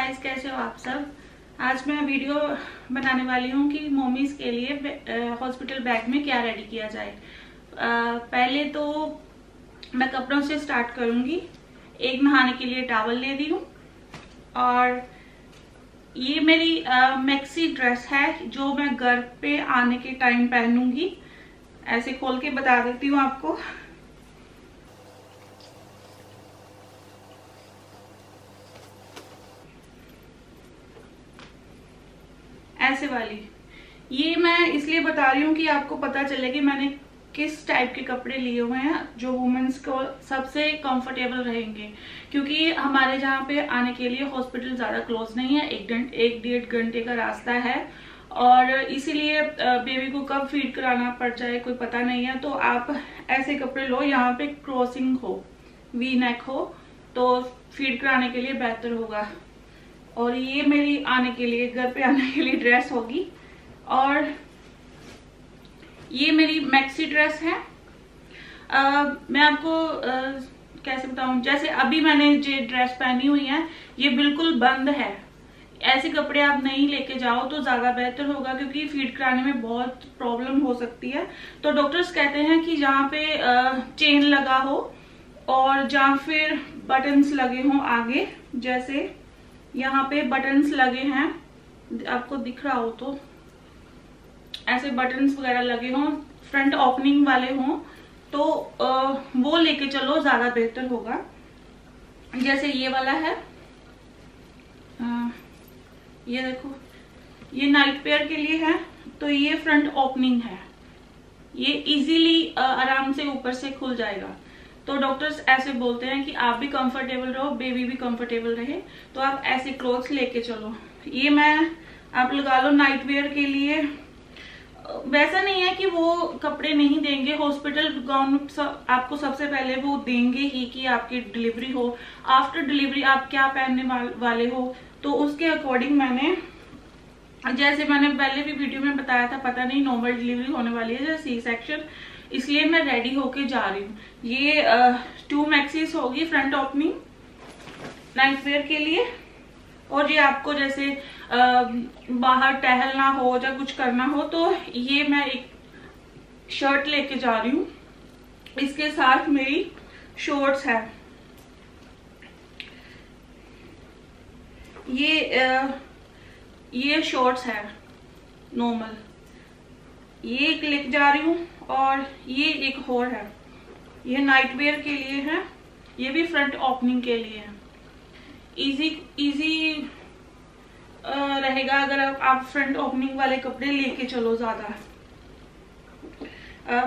Guys, कैसे हो आप सब। आज मैं वीडियो बनाने वाली हूँ कि मम्मीज के लिए हॉस्पिटल बैग में क्या रेडी किया जाए। पहले तो मैं कपड़ों से स्टार्ट करूंगी। एक नहाने के लिए टॉवल ले दी हूँ और ये मेरी मैक्सी ड्रेस है जो मैं घर पे आने के टाइम पहनूंगी। ऐसे खोल के बता देती हूँ आपको। ऐसे वाली ये मैं इसलिए बता रही हूँ कि आपको पता चले कि मैंने किस टाइप के कपड़े लिए हुए हैं जो वुमेन्स को सबसे कंफर्टेबल रहेंगे, क्योंकि हमारे जहाँ पे आने के लिए हॉस्पिटल ज़्यादा क्लोज नहीं है, एक डेढ़ घंटे का रास्ता है और इसीलिए बेबी को कब फीड कराना पड़ जाए कोई पता नहीं है। तो आप ऐसे कपड़े लो यहाँ पे क्रॉसिंग हो, वी नेक हो, तो फीड कराने के लिए बेहतर होगा। और ये मेरी आने के लिए, घर पे आने के लिए ड्रेस होगी और ये मेरी मैक्सी ड्रेस है। मैं आपको कैसे बताऊं, जैसे अभी मैंने जो ड्रेस पहनी हुई है ये बिल्कुल बंद है। ऐसे कपड़े आप नहीं लेके जाओ तो ज्यादा बेहतर होगा, क्योंकि फीड कराने में बहुत प्रॉब्लम हो सकती है। तो डॉक्टर्स कहते हैं कि जहाँ पे चेन लगा हो और जहाँ फिर बटन्स लगे हों आगे, जैसे यहाँ पे बटन्स लगे हैं, आपको दिख रहा हो तो ऐसे बटन्स वगैरह लगे हों, फ्रंट ओपनिंग वाले हों, तो वो लेके चलो, ज्यादा बेहतर होगा। जैसे ये वाला है, ये देखो, ये नाइट पेयर के लिए है, तो ये फ्रंट ओपनिंग है, ये इजीली आराम से ऊपर से खुल जाएगा। तो डॉक्टर्स ऐसे बोलते हैं कि आप भी कंफर्टेबल रहो, बेबी भी कंफर्टेबल रहे, तो आप ऐसे क्लोथ्स लेके चलो। ये मैं आप लगा लो नाइट वेयर के लिए। वैसा नहीं है कि वो कपड़े नहीं देंगे, हॉस्पिटल गाउन आपको सबसे पहले वो देंगे ही कि आपकी डिलीवरी हो, आफ्टर डिलीवरी आप क्या पहनने वाले हो, तो उसके अकॉर्डिंग मैंने, जैसे मैंने पहले भी वीडियो में बताया था, पता नहीं नॉर्मल डिलीवरी होने वाली है या सी सेक्शन, इसलिए मैं रेडी होके जा रही हूँ। ये 2 मैक्सीज होगी फ्रंट ओपनिंग नाइट वेयर के लिए। और ये आपको जैसे बाहर टहलना हो या कुछ करना हो तो ये मैं एक शर्ट लेके जा रही हूँ, इसके साथ मेरी शॉर्ट्स है। ये शॉर्ट्स है नॉर्मल, ये एक लेके जा रही हूँ और ये एक और है, ये नाइट वेयर के लिए है, ये भी फ्रंट ओपनिंग के लिए है। इजी रहेगा अगर आप फ्रंट ओपनिंग वाले कपड़े लेके चलो ज्यादा।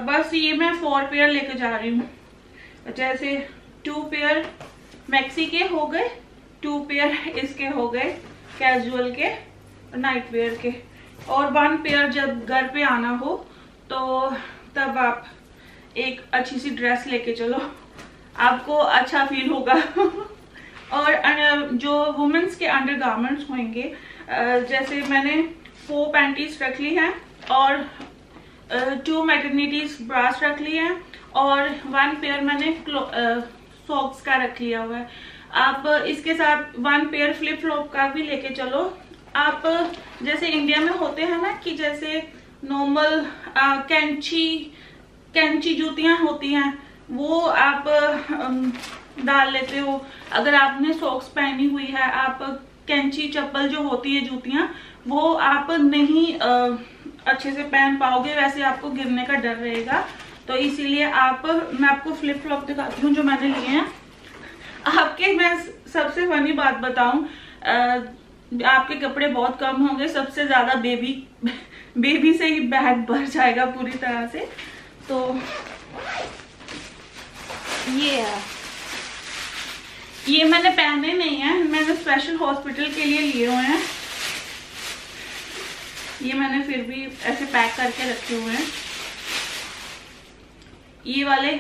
बस ये मैं 4 पेयर लेके जा रही हूँ, जैसे 2 पेयर मैक्सी के हो गए, 2 पेयर इसके हो गए कैजुअल के नाइट वेयर के, और 1 पेयर जब घर पे आना हो तो तब आप एक अच्छी सी ड्रेस लेके चलो, आपको अच्छा फील होगा। और जो वुमेन्स के अंडरगारमेंट्स होंगे, जैसे मैंने 4 पैंटीज रख ली हैं और 2 मैटरनिटीज ब्रास रख ली हैं और 1 पेयर मैंने सॉक्स का रख लिया हुआ है। आप इसके साथ 1 पेयर फ्लिप फ्लॉप का भी लेके चलो। आप जैसे इंडिया में होते हैं ना कि जैसे नॉर्मल कैंची जूतियां होती हैं, वो आप डाल लेते हो। अगर आपने सॉक्स पहनी हुई है, आप कैंची चप्पल जो होती है जूतियां, वो आप नहीं अच्छे से पहन पाओगे, वैसे आपको गिरने का डर रहेगा। तो इसीलिए मैं आपको फ्लिप फ्लॉप दिखाती हूँ जो मैंने लिए हैं। मैं सबसे फनी बात बताऊं, आपके कपड़े बहुत कम होंगे, सबसे ज्यादा बेबी से ही बैग भर जाएगा पूरी तरह से। तो ये मैंने पहने नहीं है, मैंने स्पेशल हॉस्पिटल के लिए लिए हुए हैं। ये मैंने फिर भी ऐसे पैक करके रखे हुए हैं। ये वाले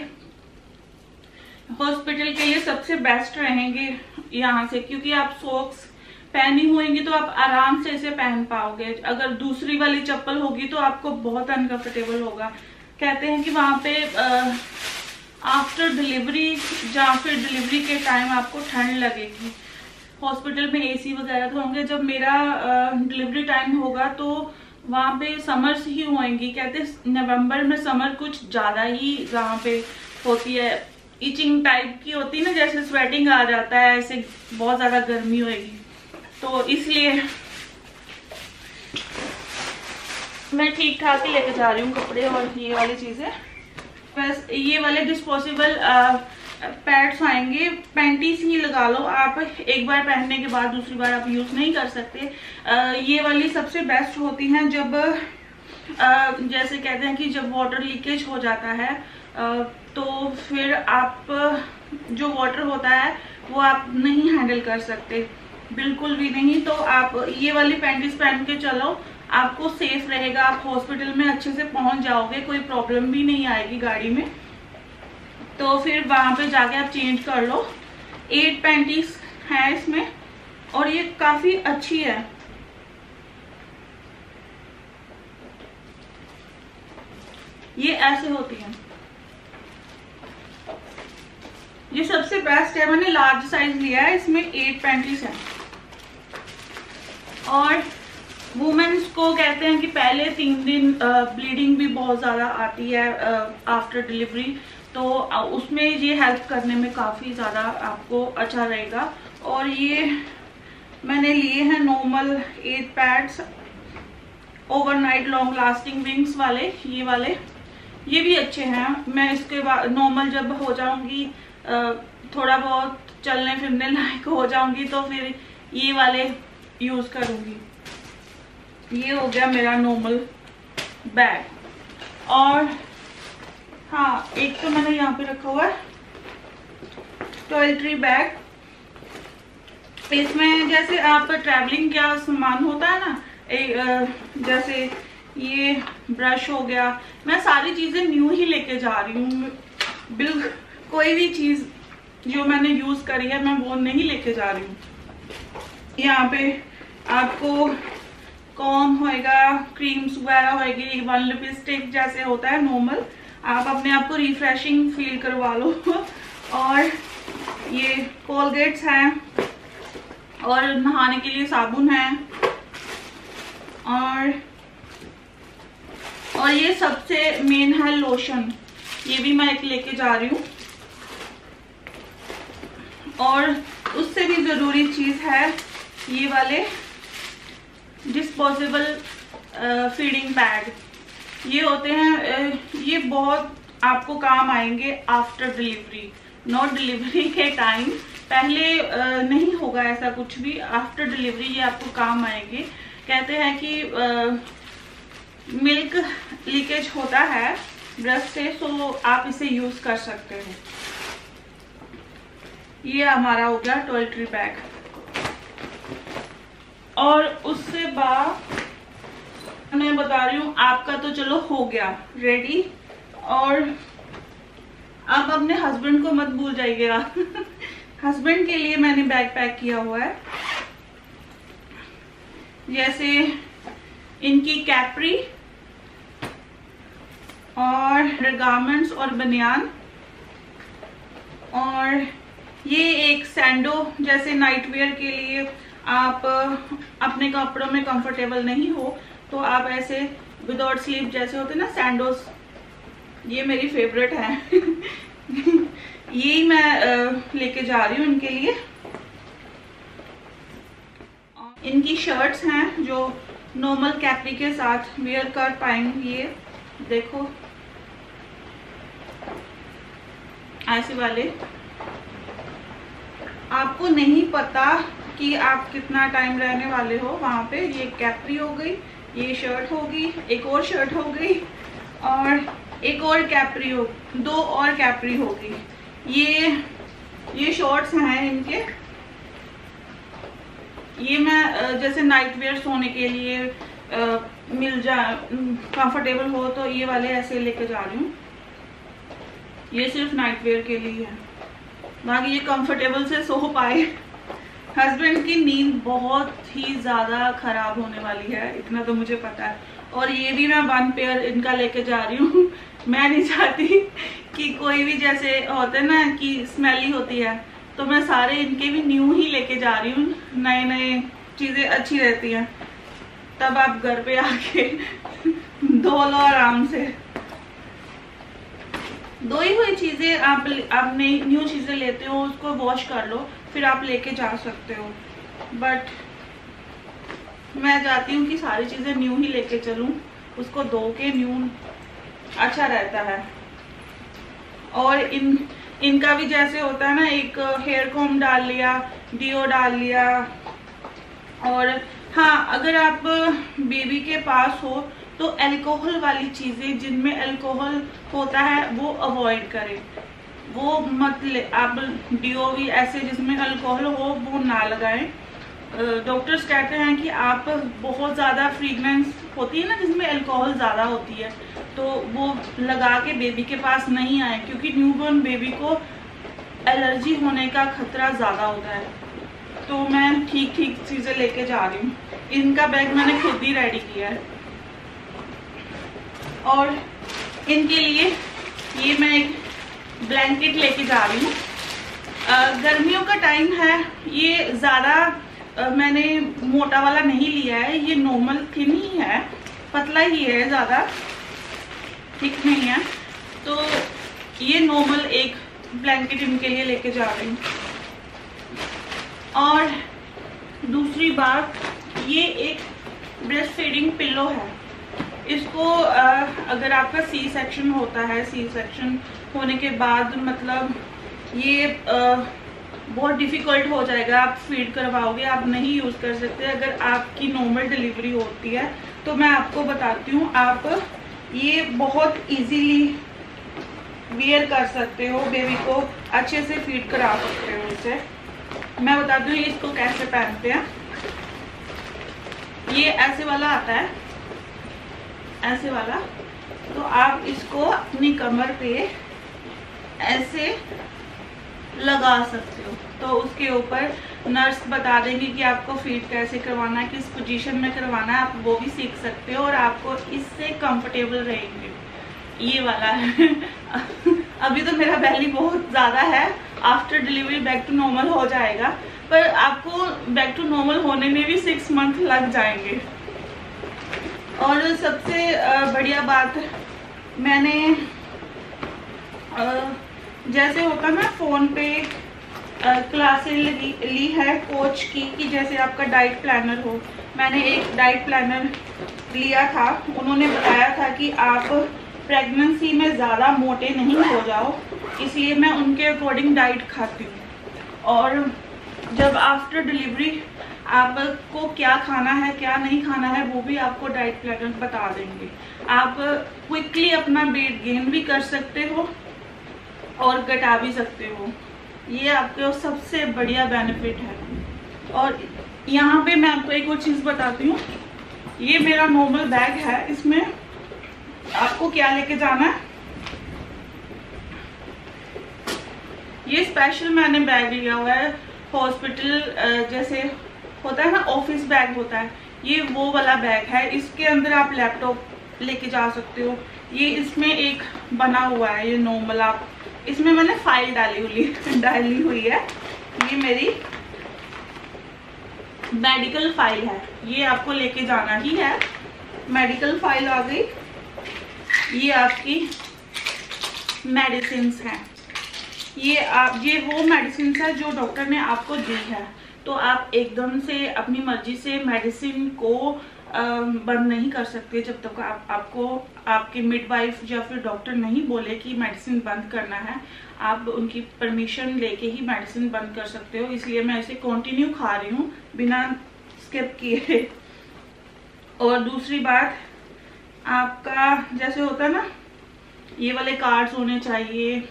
हॉस्पिटल के लिए सबसे बेस्ट रहेंगे यहाँ से, क्योंकि आप सॉक्स पहनी होंगी तो आप आराम से इसे पहन पाओगे। अगर दूसरी वाली चप्पल होगी तो आपको बहुत अनकंफर्टेबल होगा। कहते हैं कि वहां पे आफ्टर डिलीवरी या फिर डिलीवरी के टाइम आपको ठंड लगेगी, हॉस्पिटल में एसी वगैरह तो होंगे। जब मेरा डिलीवरी टाइम होगा तो वहाँ पे समर्स ही होंगी। कहते नवंबर में समर कुछ ज़्यादा ही वहाँ पे होती है, इचिंग टाइप की होती है ना, जैसे स्वेटिंग आ जाता है, ऐसे बहुत ज़्यादा गर्मी होएगी। तो इसलिए मैं ठीक ठाक ही लेके जा रही हूँ कपड़े और ये वाली चीज़ें। बस ये वाले डिस्पोजेबल पैड्स आएंगे, पैंटीज ही लगा लो आप, एक बार पहनने के बाद दूसरी बार आप यूज़ नहीं कर सकते। ये वाली सबसे बेस्ट होती हैं जब जैसे कहते हैं कि जब वाटर लीकेज हो जाता है तो फिर आप जो वाटर होता है वो आप नहीं हैंडल कर सकते, बिल्कुल भी नहीं। तो आप ये वाली पैंटीज पहन के चलो, आपको सेफ रहेगा, आप हॉस्पिटल में अच्छे से पहुंच जाओगे, कोई प्रॉब्लम भी नहीं आएगी गाड़ी में। तो फिर वहां पे जाके आप चेंज कर लो। 8 पैंटीज है इसमें और ये काफी अच्छी है। ये ऐसे होती है, ये सबसे बेस्ट है। मैंने लार्ज साइज लिया है, इसमें 8 पैंटीज है। और वुमेन्स को कहते हैं कि पहले 3 दिन ब्लीडिंग भी बहुत ज़्यादा आती है आफ्टर डिलीवरी, तो उसमें ये हेल्प करने में काफ़ी ज़्यादा आपको अच्छा रहेगा। और ये मैंने लिए हैं normal 8 pads, overnight long lasting wings वाले, ये वाले, ये भी अच्छे हैं। मैं इसके बाद नॉर्मल जब हो जाऊंगी, थोड़ा बहुत चलने फिरने लायक हो जाऊंगी, तो फिर ये वाले यूज़ करूंगी। ये हो गया मेरा नॉर्मल बैग। और हाँ, एक तो मैंने यहाँ पे रखा हुआ है टॉयलेटरी बैग। इसमें जैसे आप ट्रैवलिंग का सामान होता है ना, जैसे ये ब्रश हो गया, मैं सारी चीजें न्यू ही लेके जा रही हूँ। बिल्कुल कोई भी चीज जो मैंने यूज करी है मैं वो नहीं लेके जा रही हूँ। यहाँ पे आपको कॉम होएगा, क्रीम्स वगैरह होएगी, 1 लिपस्टिक जैसे होता है नॉर्मल, आप अपने आप को रिफ्रेशिंग फील करवा लो। और ये कोलगेट्स हैं और नहाने के लिए साबुन है। और ये सबसे मेन है लोशन, ये भी मैं एक लेके जा रही हूँ। और उससे भी जरूरी चीज है ये वाले डिस्पोजेबल फीडिंग पैड। ये होते हैं, ये बहुत आपको काम आएंगे आफ्टर डिलीवरी, नॉट डिलीवरी के टाइम। पहले नहीं होगा ऐसा कुछ भी, आफ्टर डिलीवरी ये आपको काम आएंगे। कहते हैं कि मिल्क लीकेज होता है ब्रेस्ट से, तो आप इसे यूज कर सकते हो। ये हमारा हो गया टॉयलेटरी बैग। और उससे बाद मैं बता रही हूँ, आपका तो चलो हो गया रेडी। और अब अपने हस्बैंड को मत भूल जाइएगा। हस्बैंड के लिए मैंने बैग पैक किया हुआ है, जैसे इनकी कैप्री और गारमेंट्स और बनियान। और ये एक सैंडो, जैसे नाइट वेयर के लिए आप अपने कपड़ों में कंफर्टेबल नहीं हो तो आप ऐसे विदाउट स्लीव जैसे होते हैं ना सैंडोस, ये मेरी फेवरेट है। यही मैं लेके जा रही हूँ इनके लिए। इनकी शर्ट्स हैं जो नॉर्मल कैप्री के साथ वेयर कर पाएंगे। ये देखो ऐसे वाले, आपको नहीं पता कि आप कितना टाइम रहने वाले हो वहां पे। ये कैप्री हो गई, ये शर्ट होगी, एक और शर्ट हो गई और एक और कैप्री हो, 2 और कैप्री होगी। ये शॉर्ट्स हैं इनके। ये मैं जैसे नाइट वेयर सोने के लिए मिल जाए, कंफर्टेबल हो, तो ये वाले ऐसे लेके जा रही हूँ। ये सिर्फ नाइट वेयर के लिए है, बाकी ये कंफर्टेबल से सो पाए। हस्बैंड की नींद बहुत ही ज़्यादा खराब होने वाली है, इतना तो मुझे पता है। और ये भी मैं 1 पेयर इनका लेके जा रही हूँ। मैं नहीं चाहती कि कोई भी, जैसे होते ना कि स्मेली होती है, तो मैं सारे इनके भी न्यू ही लेके जा रही हूँ। नए नए चीजें अच्छी रहती हैं, तब आप घर पे आके धो लो आराम से। धोई हुई चीजें आप नई न्यू चीजें लेते हो, उसको वॉश कर लो, फिर आप लेके जा सकते हो। बट मैं चाहती हूँ कि सारी चीजें न्यू ही लेके चलूँ, उसको धो के न्यू अच्छा रहता है। और इनका भी जैसे होता है ना, एक हेयर कॉम्ब डाल लिया, डीओ डाल लिया। और हाँ, अगर आप बेबी के पास हो तो अल्कोहल वाली चीज़ें जिनमें अल्कोहल होता है वो अवॉइड करें, वो मत ले। आप डीओ भी ऐसे जिसमें अल्कोहल हो वो ना लगाएं। डॉक्टर्स कहते हैं कि आप बहुत ज़्यादा फ्रेगनेंस होती है ना जिसमें अल्कोहल ज़्यादा होती है, तो वो लगा के बेबी के पास नहीं आए, क्योंकि न्यूबॉर्न बेबी को एलर्जी होने का खतरा ज़्यादा होता है। तो मैं ठीक चीज़ें लेके जा रही हूँ। इनका बैग मैंने खुद ही रेडी किया है। और इनके लिए ये मैं एक ब्लैंकेट लेके जा रही हूँ। गर्मियों का टाइम है, ये ज़्यादा मैंने मोटा वाला नहीं लिया है, ये नॉर्मल थिन ही है, पतला ही है, ज़्यादा थिक नहीं है। तो ये नॉर्मल एक ब्लैंकेट इनके लिए लेके जा रही हूँ। और दूसरी बात, ये एक ब्रेस्ट फीडिंग पिल्लो है। इसको अगर आपका सी सेक्शन होता है, सी सेक्शन होने के बाद मतलब ये बहुत डिफ़िकल्ट हो जाएगा, आप फीड करवाओगे, आप नहीं यूज़ कर सकते। अगर आपकी नॉर्मल डिलीवरी होती है तो मैं आपको बताती हूँ, आप ये बहुत इजीली वियर कर सकते हो, बेबी को अच्छे से फीड करा सकते हो इसे। मैं बताती हूँ इसको कैसे पहनते हैं। ये ऐसे वाला आता है, ऐसे वाला, तो आप इसको अपनी कमर पे ऐसे लगा सकते हो। तो उसके ऊपर नर्स बता देंगे कि आपको फीड कैसे करवाना है, किस पोजीशन में करवाना है, आप वो भी सीख सकते हो और आपको इससे कंफर्टेबल रहेंगे। ये वाला है अभी तो मेरा बेली बहुत ज़्यादा है, after delivery back to normal हो जाएगा, पर आपको बैक टू नॉर्मल होने में भी 6 मंथ लग जाएंगे। और सबसे बढ़िया बात, मैंने जैसे होता ना फ़ोन पे क्लासें ली है कोच की, कि जैसे आपका डाइट प्लानर हो। मैंने एक डाइट प्लानर लिया था, उन्होंने बताया था कि आप प्रेगनेंसी में ज़्यादा मोटे नहीं हो जाओ, इसलिए मैं उनके अकॉर्डिंग डाइट खाती हूँ। और जब आफ्टर डिलीवरी आपको क्या खाना है क्या नहीं खाना है वो भी आपको डाइट प्लानर बता देंगे। आप क्विकली अपना वेट गेन भी कर सकते हो और घटा भी सकते हो, ये आपके सबसे बढ़िया बेनिफिट है। और यहाँ पे मैं आपको एक और चीज़ बताती हूँ, ये मेरा नॉर्मल बैग है, इसमें आपको क्या लेके जाना है। ये स्पेशल मैंने बैग लिया हुआ है, हॉस्पिटल जैसे होता है ना, ऑफिस बैग होता है, ये वो वाला बैग है। इसके अंदर आप लैपटॉप लेके जा सकते हो। ये इसमें एक बना हुआ है, ये नॉर्मल आप, इसमें मैंने फाइल डाली हुई है। ये मेरी मेडिकल फाइल है, ये आपको लेके जाना ही है। मेडिकल फाइल आ गई। ये आपकी मेडिसिन्स हैं, ये वो मेडिसिन है जो डॉक्टर ने आपको दी है। तो आप एकदम से अपनी मर्जी से मेडिसिन को बंद नहीं कर सकते जब तक आपको आपके मिडवाइफ या फिर डॉक्टर नहीं बोले कि मेडिसिन बंद करना है। आप उनकी परमिशन लेके ही मेडिसिन बंद कर सकते हो, इसलिए मैं इसे कंटिन्यू खा रही हूँ बिना स्किप किए। और दूसरी बात, आपका जैसे होता है ना, ये वाले कार्ड्स होने चाहिए।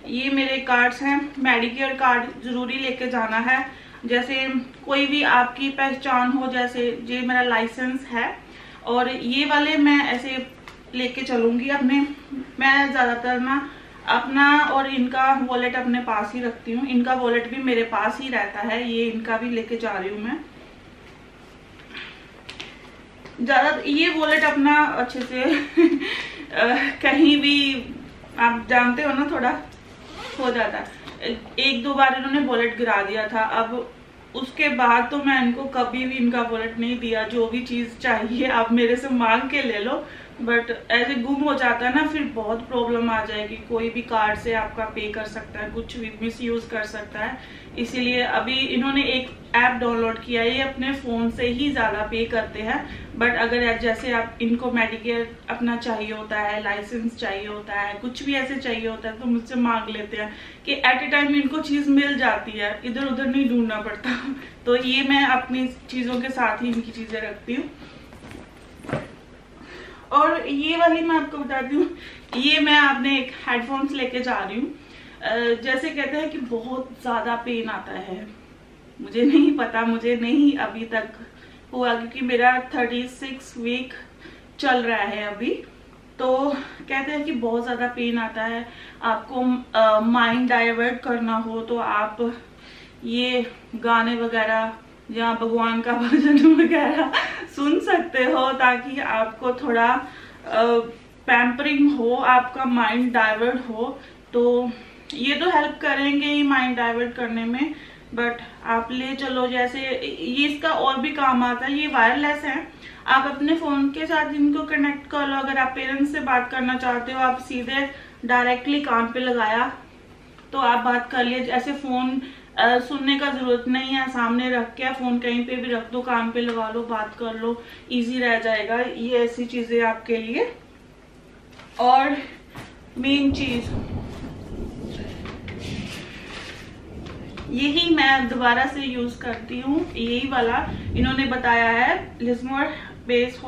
ये मेरे कार्ड्स हैं, मेडिकेयर कार्ड ज़रूरी लेके जाना है। जैसे कोई भी आपकी पहचान हो, जैसे ये मेरा लाइसेंस है, और ये वाले मैं ऐसे लेके चलूँगी अपने। मैं ज़्यादातर ना अपना और इनका वॉलेट अपने पास ही रखती हूँ, इनका वॉलेट भी मेरे पास ही रहता है, ये इनका भी लेके जा रही हूँ मैं। ज़्यादा ये वॉलेट अपना अच्छे से कहीं भी आप जानते हो ना, थोड़ा हो जाता है। एक दो बार इन्होंने वॉलेट गिरा दिया था। अब उसके बाद तो मैं इनको कभी भी इनका वॉलेट नहीं दिया। जो भी चीज चाहिए आप मेरे से मांग के ले लो, बट ऐसे गुम हो जाता है ना, फिर बहुत प्रॉब्लम आ जाएगी। कोई भी कार्ड से आपका पे कर सकता है, कुछ भी मिस यूज कर सकता है। इसीलिए अभी इन्होंने एक ऐप डाउनलोड किया है, ये अपने फोन से ही ज्यादा पे करते हैं। बट अगर जैसे आप इनको मेडिकेयर अपना चाहिए होता है, लाइसेंस चाहिए होता है, कुछ भी ऐसे चाहिए होता है, तो मुझसे मांग लेते हैं कि एट ए टाइम इनको चीज मिल जाती है, इधर उधर नहीं ढूंढना पड़ता। तो ये मैं अपनी चीजों के साथ ही इनकी चीजें रखती हूँ। और ये वाली मैं आपको बताती हूँ, ये मैं आपने एक हेडफोन्स लेके जा रही हूँ। जैसे कहते हैं कि बहुत ज्यादा पेन आता है, मुझे नहीं पता, मुझे नहीं अभी तक हुआ, क्योंकि मेरा 36 वीक चल रहा है अभी। तो कहते हैं कि बहुत ज्यादा पेन आता है। आपको माइंड डाइवर्ट करना हो तो आप ये गाने वगैरह या भगवान का भजन वगैरह सुन सकते हो, ताकि आपको थोड़ा पैम्परिंग हो, आपका माइंड डाइवर्ट हो। तो ये तो हेल्प करेंगे ही माइंड डाइवर्ट करने में, बट आप ले चलो। जैसे ये इसका और भी काम आता है, ये वायरलेस है, आप अपने फोन के साथ इनको कनेक्ट कर लो। अगर आप पेरेंट्स से बात करना चाहते हो, आप सीधे डायरेक्टली कान पे लगाया तो आप बात कर लिए। ऐसे फोन सुनने का जरूरत नहीं है, सामने रख के फोन कहीं पे भी रख दो, कान पे लगा लो, बात कर लो, इजी रह जाएगा। ये ऐसी चीजें आपके लिए। और मेन चीज यही मैं दोबारा से यूज करती हूँ, यही वाला इन्होंने बताया है, Lismore based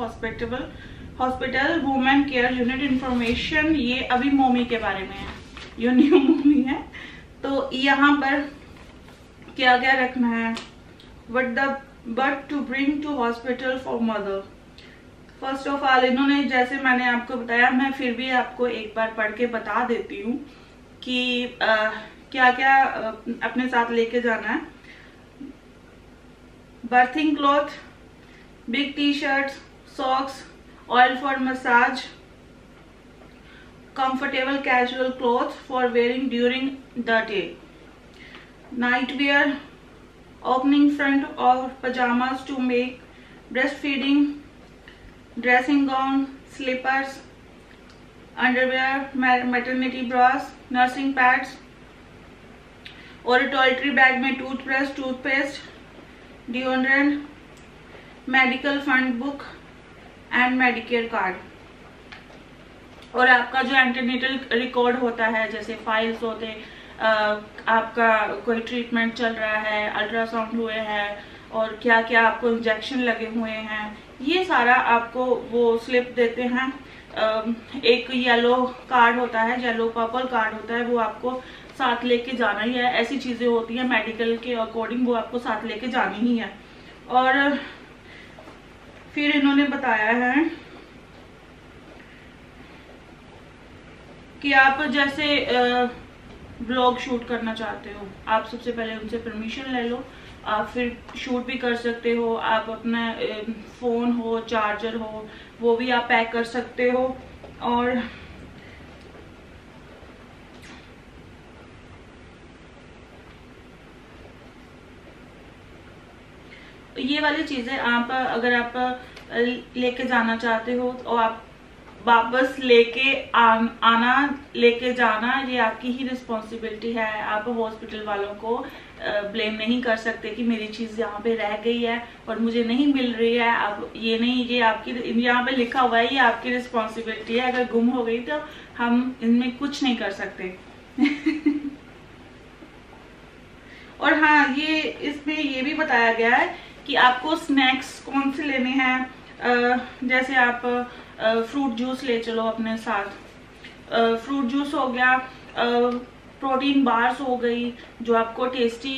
hospital women care unit information. ये अभी मोमी के बारे में है, ये न्यू मोमी है। तो यहाँ पर क्या क्या रखना है, but to bring to hospital for mother. First of all इन्होंने, जैसे मैंने आपको बताया, मैं फिर भी आपको एक बार पढ़ के बता देती हूँ कि क्या क्या अपने साथ लेके जाना है। Birthing cloth, big T shirts, socks, oil for massage, comfortable casual cloth for wearing during the day, night wear, opening front और pyjamas to make breast feeding, dressing gown, slippers, underwear, maternity bras, nursing pads, और toiletry bag में toothbrush, toothpaste, deodorant, medical fund book and Medicare card. और आपका जो antenatal record होता है, जैसे files होते, आपका कोई ट्रीटमेंट चल रहा है, अल्ट्रासाउंड हुए हैं और क्या क्या आपको इंजेक्शन लगे हुए हैं, ये सारा आपको वो स्लिप देते हैं। एक येलो कार्ड होता है, येलो पर्पल कार्ड होता है, वो आपको साथ लेके जाना ही है। ऐसी चीजें होती है मेडिकल के अकॉर्डिंग, वो आपको साथ लेके जानी ही है। और फिर इन्होंने बताया है कि आप जैसे ब्लॉग शूट करना चाहते हो, आप सबसे पहले उनसे परमिशन ले लो, आप फिर शूट भी कर सकते हो। आप अपना फोन हो, चार्जर हो, वो भी आप पैक कर सकते हो। और ये वाली चीजें आप अगर आप लेके जाना चाहते हो तो आप वापस लेके आना, लेके जाना, ये आपकी ही रिस्पॉन्सिबिलिटी है। आप हॉस्पिटल वालों को ब्लेम नहीं कर सकते कि मेरी चीज यहाँ पे रह गई है और मुझे नहीं मिल रही है। अब ये नहीं, ये आपकी, यहाँ पे लिखा हुआ है, ये आपकी रिस्पॉन्सिबिलिटी है। अगर गुम हो गई तो हम इनमें कुछ नहीं कर सकते। और हाँ, ये इसमें ये भी बताया गया है कि आपको स्नैक्स कौन से लेने हैं। जैसे आप फ्रूट जूस ले चलो अपने साथ, फ्रूट जूस हो गया, प्रोटीन बार्स हो गई, जो आपको टेस्टी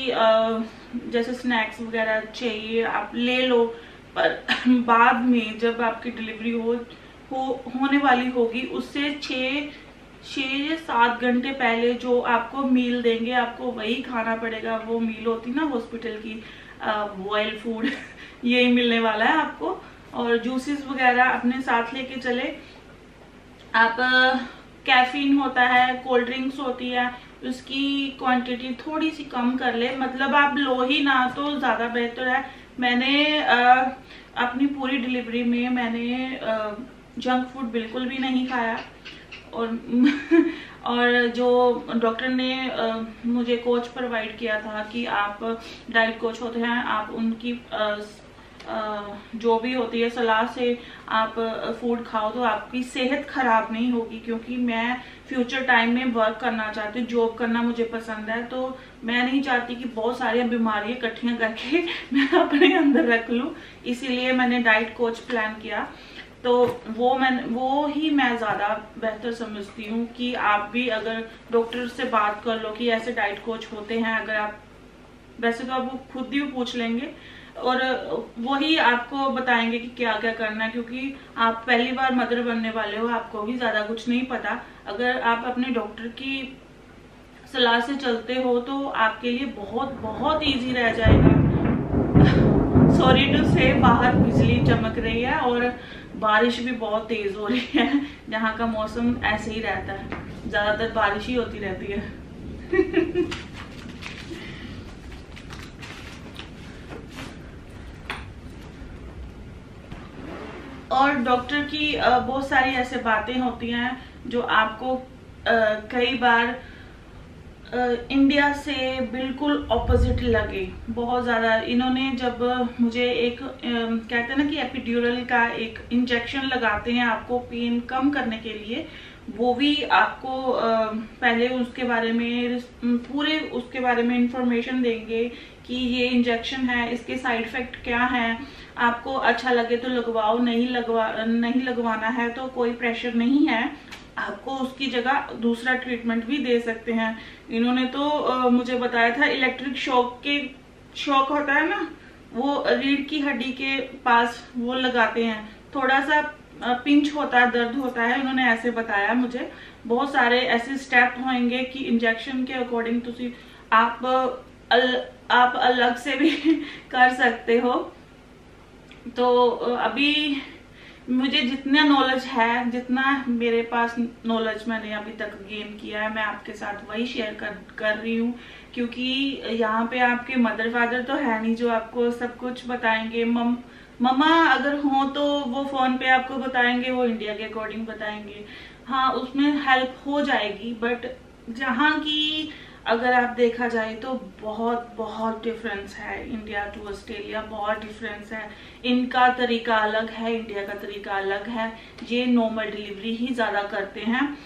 जैसे स्नैक्स वगैरह चाहिए आप ले लो। पर बाद में जब आपकी डिलीवरी होने वाली होगी, उससे 6-7 घंटे पहले जो आपको मील देंगे, आपको वही खाना पड़ेगा। वो मील होती ना हॉस्पिटल की, बॉयल फूड यही मिलने वाला है आपको। और जूसेस वगैरह अपने साथ लेके चले। आप कैफीन होता है, कोल्ड ड्रिंक्स होती है, उसकी क्वांटिटी थोड़ी सी कम कर ले, मतलब आप लो ही ना तो ज़्यादा बेहतर है। मैंने अपनी पूरी डिलीवरी में मैंने जंक फूड बिल्कुल भी नहीं खाया, और जो डॉक्टर ने मुझे कोच प्रोवाइड किया था कि आप डाइट कोच होते हैं, आप उनकी जो भी होती है सलाह से आप फूड खाओ तो आपकी सेहत खराब नहीं होगी। क्योंकि मैं फ्यूचर टाइम में वर्क करना चाहती हूँ, जॉब करना मुझे पसंद है, तो मैं नहीं चाहती कि बहुत सारी बीमारियां इकट्ठियां करके मैं अपने अंदर रख लूँ। इसीलिए मैंने डाइट कोच प्लान किया। तो वो ही मैं ज़्यादा बेहतर समझती हूँ कि आप भी अगर डॉक्टर से बात कर लो कि ऐसे डाइट कोच होते हैं, अगर आप वैसे तो आप वो खुद ही पूछ लेंगे और वही आपको बताएंगे कि क्या क्या करना है। क्योंकि आप पहली बार मदर बनने वाले हो, आपको भी ज़्यादा कुछ नहीं पता। अगर आप अपने डॉक्टर की सलाह से चलते हो तो आपके लिए बहुत बहुत ईजी रह जाएगा। सॉरी टू से बाहर बिजली चमक रही है और बारिश भी बहुत तेज हो रही है। यहाँ का मौसम ऐसे ही रहता है, ज्यादातर बारिश ही होती रहती है। और डॉक्टर की बहुत सारी ऐसे बातें होती हैं जो आपको कई बार इंडिया से बिल्कुल ऑपोजिट लगे बहुत ज़्यादा। इन्होंने जब मुझे एक कहते हैं ना कि एपिड्यूरल का एक इंजेक्शन लगाते हैं आपको पेन कम करने के लिए, वो भी आपको पहले उसके बारे में पूरे उसके बारे में इंफॉर्मेशन देंगे कि ये इंजेक्शन है, इसके साइड इफेक्ट क्या हैं, आपको अच्छा लगे तो लगवाओ, नहीं लगवाना है तो कोई प्रेशर नहीं है, आपको उसकी जगह दूसरा ट्रीटमेंट भी दे सकते हैं। इन्होंने तो मुझे बताया था इलेक्ट्रिक शॉक होता है ना, वो रीढ़ की हड्डी के पास वो लगाते हैं, थोड़ा सा पिंच होता है, दर्द होता है। उन्होंने ऐसे बताया मुझे, बहुत सारे ऐसे स्टेप होंगे कि इंजेक्शन के अकॉर्डिंग तुसी आप अलग से भी कर सकते हो। तो अभी मुझे जितना नॉलेज है, जितना मेरे पास नॉलेज मैंने अभी तक गेन किया है, मैं आपके साथ वही शेयर कर रही हूँ। क्योंकि यहाँ पे आपके मदर फादर तो है नहीं जो आपको सब कुछ बताएंगे। मम्मा अगर हो तो वो फोन पे आपको बताएंगे, वो इंडिया के अकॉर्डिंग बताएंगे, हाँ उसमें हेल्प हो जाएगी। बट जहाँ की अगर आप देखा जाए तो बहुत बहुत डिफरेंस है, इंडिया टू ऑस्ट्रेलिया बहुत डिफरेंस है। इनका तरीका अलग है, इंडिया का तरीका अलग है। ये नॉर्मल डिलीवरी ही ज़्यादा करते हैं।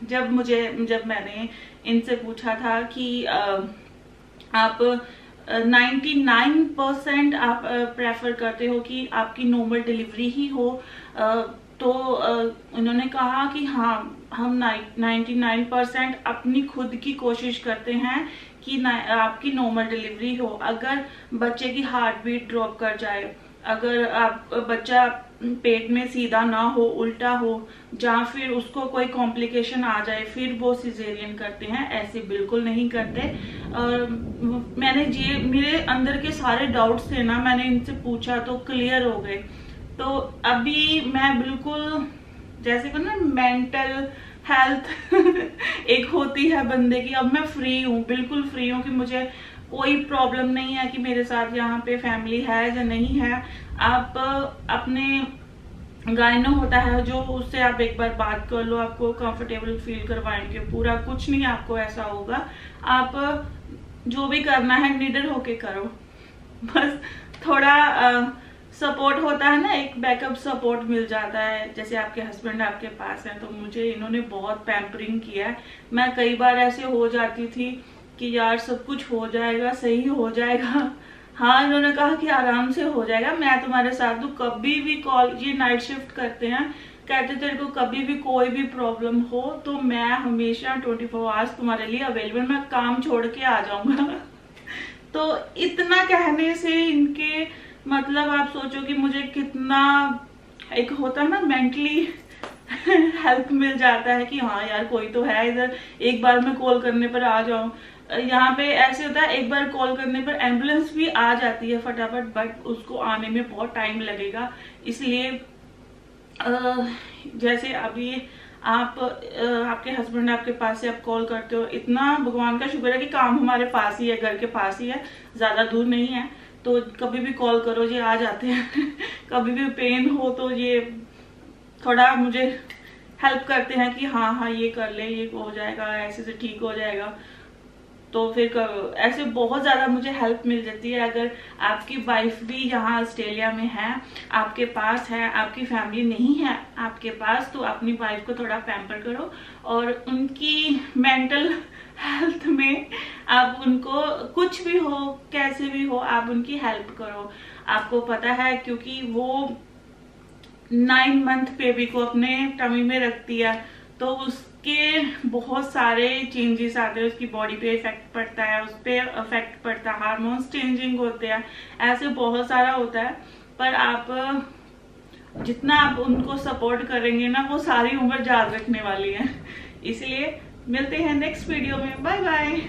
जब मैंने इनसे पूछा था कि आप 99% आप प्रेफर करते हो कि आपकी नॉर्मल डिलीवरी ही हो, तो उन्होंने कहा कि हाँ हम 99% अपनी खुद की कोशिश करते हैं कि आपकी नॉर्मल डिलीवरी हो। अगर बच्चे की हार्ट बीट ड्रॉप कर जाए, अगर आप बच्चा पेट में सीधा ना हो, उल्टा हो, या फिर उसको कोई कॉम्प्लिकेशन आ जाए, फिर वो सिजेरियन करते हैं, ऐसे बिल्कुल नहीं करते। मैंने ये मेरे अंदर के सारे डाउट्स थे ना, मैंने इनसे पूछा तो क्लियर हो गए। तो अभी मैं बिल्कुल जैसे कि ना मेंटल हेल्थ एक होती है बंदे की, अब मैं फ्री हूँ, बिल्कुल फ्री हूँ कि मुझे कोई प्रॉब्लम नहीं है कि मेरे साथ यहाँ पे फैमिली है या नहीं है। आप अपने गाइनो होता है जो, उससे आप एक बार बात कर लो, आपको कंफर्टेबल फील करवाएंगे पूरा, कुछ नहीं आपको ऐसा होगा। आप जो भी करना है निडर होके करो, बस थोड़ा सपोर्ट होता है ना, एक बैकअप सपोर्ट मिल जाता है। जैसे आपके हस्बैंड आपके पास है, तो मुझे इन्होंने बहुत पैम्परिंग किया है। मैं कई बार ऐसे हो जाती थी कि यार सब कुछ हो जाएगा, सही हो जाएगा। हाँ इन्होंने कहा कि आराम से हो जाएगा, मैं तुम्हारे साथ हूँ, कभी भी कॉल, ये नाइट शिफ्ट करते हैं, कहते तेरे को कभी भी कोई भी प्रॉब्लम हो तो मैं हमेशा 24 आवर्स तुम्हारे लिए अवेलेबल, मैं काम छोड़ के आ जाऊंगा। तो इतना कहने से इनके मतलब आप सोचो कि मुझे कितना एक होता है ना मेंटली हेल्प मिल जाता है कि हाँ यार कोई तो है इधर, एक बार मैं कॉल करने पर आ जाऊं। यहाँ पे ऐसे होता है एक बार कॉल करने पर एम्बुलेंस भी आ जाती है फटाफट, बट उसको आने में बहुत टाइम लगेगा। इसलिए जैसे अभी आप आपके हस्बैंड आपके पास से आप कॉल करते हो, इतना भगवान का शुक्र है कि काम हमारे पास ही है, घर के पास ही है, ज्यादा दूर नहीं है। तो कभी भी कॉल करो, ये आ जाते हैं कभी भी पेन हो तो ये थोड़ा मुझे हेल्प करते हैं कि हाँ हाँ ये कर ले, ये हो जाएगा, ऐसे से ठीक हो जाएगा। तो फिर ऐसे बहुत ज़्यादा मुझे हेल्प मिल जाती है। अगर आपकी वाइफ भी यहाँ ऑस्ट्रेलिया में है, आपके पास है, आपकी फैमिली नहीं है आपके पास, तो अपनी वाइफ को थोड़ा पैम्पर करो और उनकी मेंटल हेल्थ में आप उनको कुछ भी हो, कैसे भी हो, आप उनकी हेल्प करो। आपको पता है क्योंकि वो 9 मंथ बेबी को अपने टमी में रखती है, तो उसके बहुत सारे चेंजेस आते हैं, उसकी बॉडी पे इफेक्ट पड़ता है, उस पर इफेक्ट पड़ता है, हार्मोन्स चेंजिंग होते हैं, ऐसे बहुत सारा होता है। पर आप जितना आप उनको सपोर्ट करेंगे ना, वो सारी उम्र याद रखने वाली है। इसलिए मिलते हैं नेक्स्ट वीडियो में। Bye bye.